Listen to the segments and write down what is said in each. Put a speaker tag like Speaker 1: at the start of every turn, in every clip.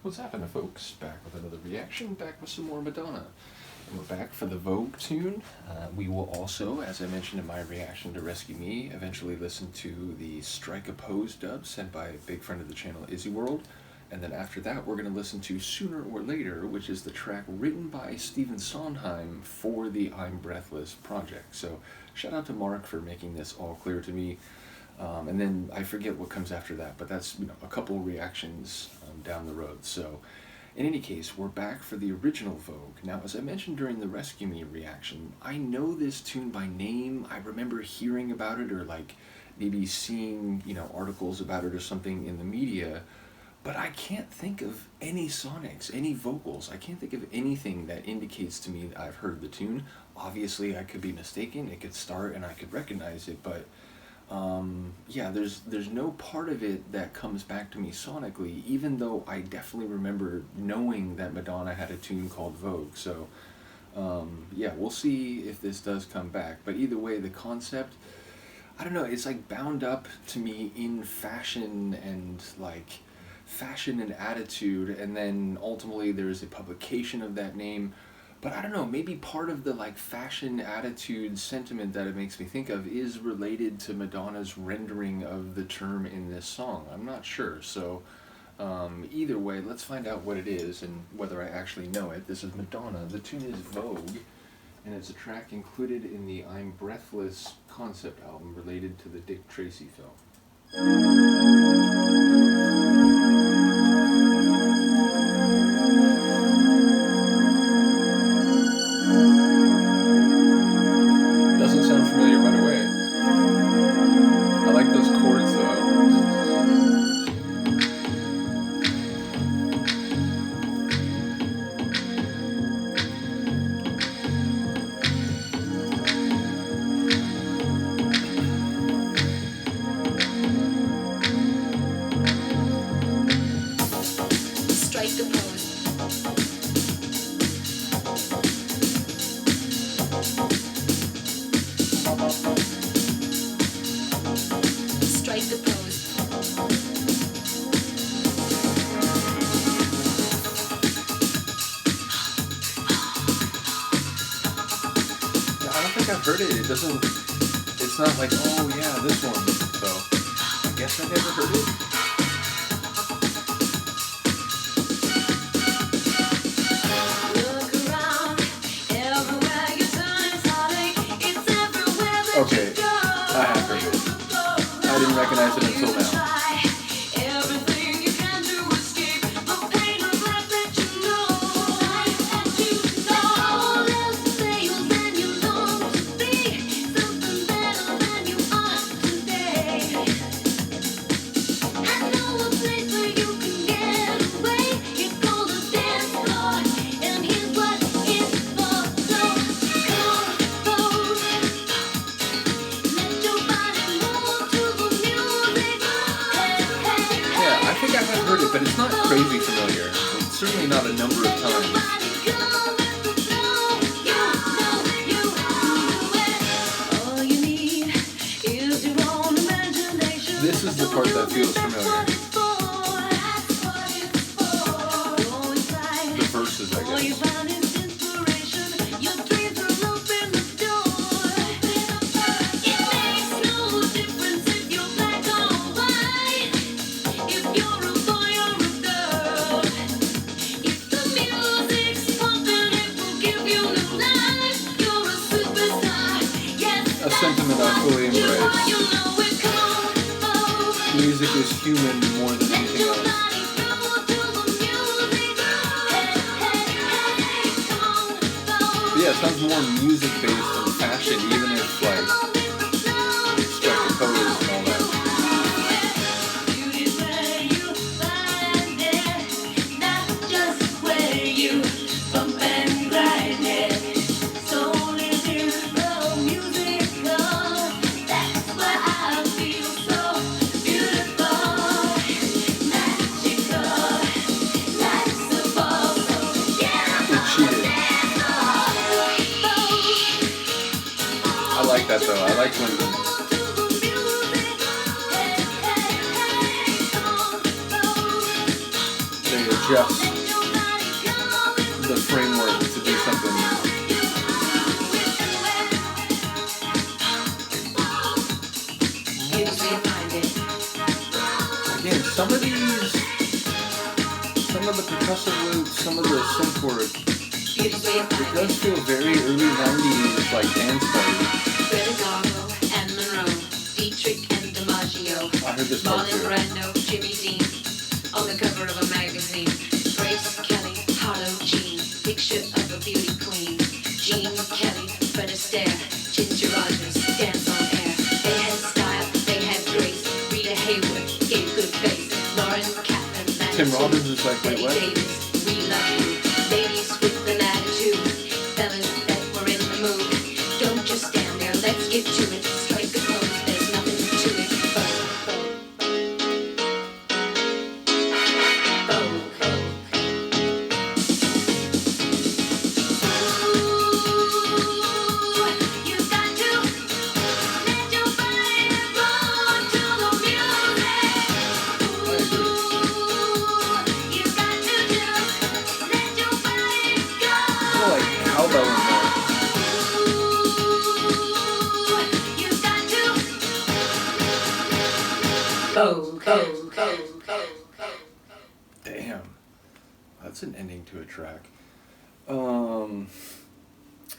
Speaker 1: What's happening, folks? Back with another reaction, back with some more Madonna. And we're back for the Vogue tune. We will also, as I mentioned in my reaction to Rescue Me, eventually listen to the Strike a Pose dub sent by a big friend of the channel, Izzy World. And then after that, we're going to listen to Sooner or Later, which is the track written by Stephen Sondheim for the I'm Breathless project. So shout out to Mark for making this all clear to me. And then I forget what comes after that, but that's a couple reactions down the road. So in any case, we're back for the original Vogue. Now, as I mentioned during the Rescue Me reaction, I know this tune by name. I remember hearing about it or like maybe seeing articles about it or something in the media, but I can't think of any sonics, any vocals. I can't think of anything that indicates to me that I've heard the tune. Obviously, I could be mistaken. It could start and I could recognize it, but yeah, there's no part of it that comes back to me sonically, even though I definitely remember knowing that Madonna had a tune called Vogue. So yeah, we'll see if this does come back. But either way, the concept, I don't know, it's like bound up to me in fashion and like fashion and attitude, and then ultimately there's a publication of that name. But I don't know, maybe part of the like fashion attitude sentiment that it makes me think of is related to Madonna's rendering of the term in this song. I'm not sure. So either way, let's find out what it is and whether I actually know it. This is Madonna. The tune is Vogue, and it's a track included in the I'm Breathless concept album related to the Dick Tracy film. Doesn't sound familiar right away. I like those chords though.
Speaker 2: Strike the pose. Strike the pose.
Speaker 1: I don't think I've heard it. It doesn't, it's not like, oh yeah, this one. So I guess I never heard it. Okay, I have heard it. I didn't recognize it until now. I think I have heard it, but it's not crazy familiar. It's certainly not a number of times. This is the part that feels familiar. The verses, I guess. A sentiment I fully embrace. Music is human more than anything else. But yeah, it sounds more music-based than fashion, even if like Strike a Pose and all that. I like that though. I like when they just the framework to do something. Again, some of the percussive loops, some of the synth work, it does feel very early 90s, like dance party.
Speaker 2: And Monroe, Dietrich and DiMaggio,
Speaker 1: I heard this part
Speaker 2: Marlon
Speaker 1: too.
Speaker 2: Brando, Jimmy Dean, on the cover of a magazine. Grace Kelly, Harlow Jean, picture of a beauty queen. Jean Kelly, Fred Astaire, Ginger Rogers, dance on air. They had style, they had grace. Rita Hayworth gave good face. Lauren Catherine,
Speaker 1: Tim Robbins is like, wait,
Speaker 2: Betty
Speaker 1: what?
Speaker 2: Davis, we love you. Ladies with an attitude, fellas that were in the mood. Don't just stand there, let's get to it. Strike a pose, there's nothing to it. You got to let your body roll to the music. You got to just let your body go.
Speaker 1: Kind of like cowbell in there.
Speaker 2: You got to
Speaker 1: Damn. That's an ending to a track.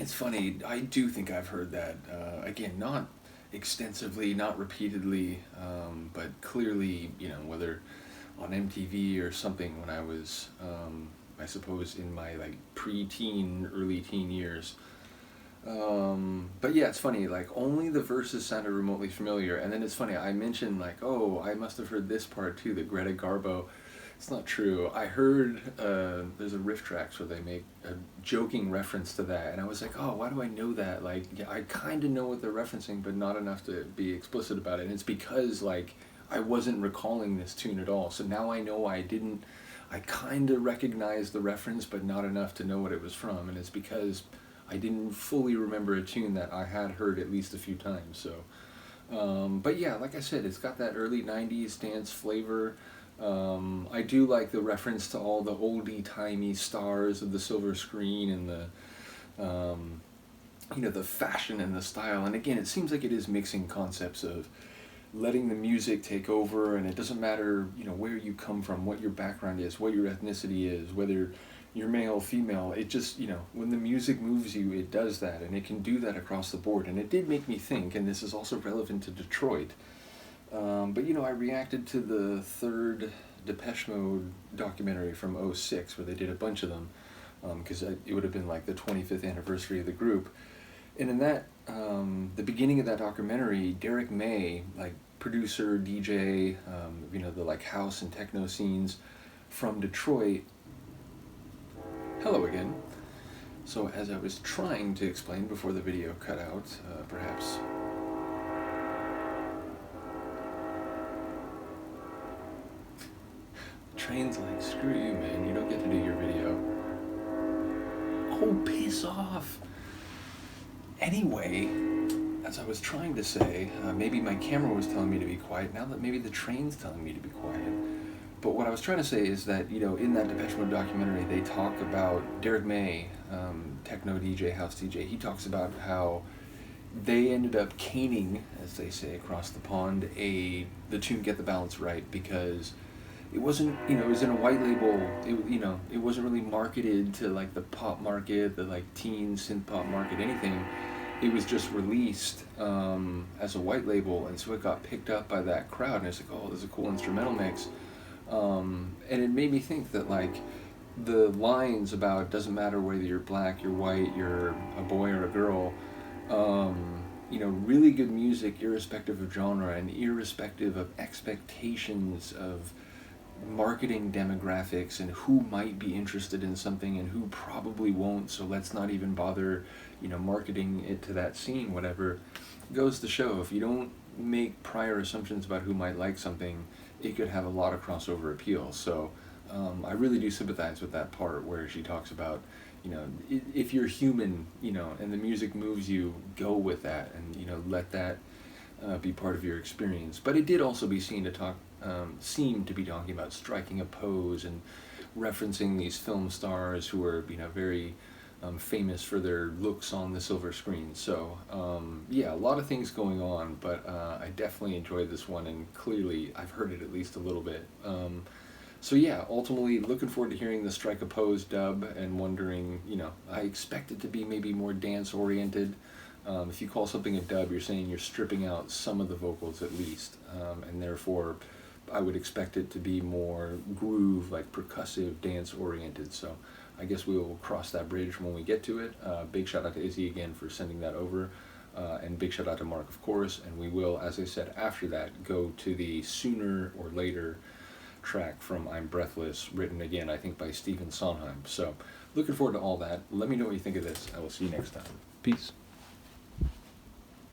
Speaker 1: It's funny, I do think I've heard that, again, not extensively, not repeatedly, but clearly, whether on MTV or something when I was, I suppose, in my, like, pre-teen, early teen years. But yeah, it's funny, like, only the verses sounded remotely familiar, and then it's funny, I mentioned, like, oh, I must have heard this part too, the Greta Garbo. It's not true. I heard there's a riff tracks where they make a joking reference to that, and I was like, oh, why do I know that? Like, yeah, I kind of know what they're referencing, but not enough to be explicit about it. And it's because, like, I wasn't recalling this tune at all. So now I know I kind of recognized the reference, but not enough to know what it was from. And it's because I didn't fully remember a tune that I had heard at least a few times. So, but yeah, like I said, it's got that early 90s dance flavor. I do like the reference to all the oldie-timey stars of the silver screen and the fashion and the style. And again, it seems like it is mixing concepts of letting the music take over, and it doesn't matter, where you come from, what your background is, what your ethnicity is, whether you're male or female. It just, when the music moves you, it does that, and it can do that across the board. And it did make me think, and this is also relevant to Detroit, but I reacted to the third Depeche Mode documentary from '06, where they did a bunch of them, because it would have been like the 25th anniversary of the group. And in that, the beginning of that documentary, Derek May, like producer, DJ, the like house and techno scenes from Detroit. Hello again. So as I was trying to explain before the video cut out, perhaps. Train's like, screw you, man, you don't get to do your video. Oh, piss off! Anyway, as I was trying to say, maybe my camera was telling me to be quiet, now that maybe the train's telling me to be quiet. But what I was trying to say is that, in that Depeche Mode documentary, they talk about Derek May, techno DJ, house DJ, he talks about how they ended up caning, as they say across the pond, the tune Get the Balance Right, because it wasn't, it was in a white label, it wasn't really marketed to like the pop market, the like teen synth pop market, anything. It was just released as a white label, and so it got picked up by that crowd, and it's like, oh, there's a cool instrumental mix. And it made me think that like the lines about doesn't matter whether you're black, you're white, you're a boy or a girl, really good music irrespective of genre and irrespective of expectations of marketing demographics and who might be interested in something and who probably won't, so let's not even bother marketing it to that scene, whatever. Goes to show, if you don't make prior assumptions about who might like something, it could have a lot of crossover appeal. So I really do sympathize with that part where she talks about, if you're human, and the music moves you, go with that, and let that be part of your experience. But it did also be seen to seem to be talking about striking a pose and referencing these film stars who are, very famous for their looks on the silver screen. So yeah, a lot of things going on, but I definitely enjoyed this one, and clearly I've heard it at least a little bit. So yeah, ultimately looking forward to hearing the Strike a Pose dub, and wondering, I expect it to be maybe more dance oriented. If you call something a dub, you're saying you're stripping out some of the vocals at least, and therefore I would expect it to be more groove, like percussive, dance oriented. So I guess we will cross that bridge when we get to it. Big shout out to Izzy again for sending that over, and big shout out to Mark, of course. And we will, as I said, after that, go to the Sooner or Later track from I'm Breathless, written again, I think, by Stephen Sondheim. So looking forward to all that. Let me know what you think of this. I will see you next time. Peace.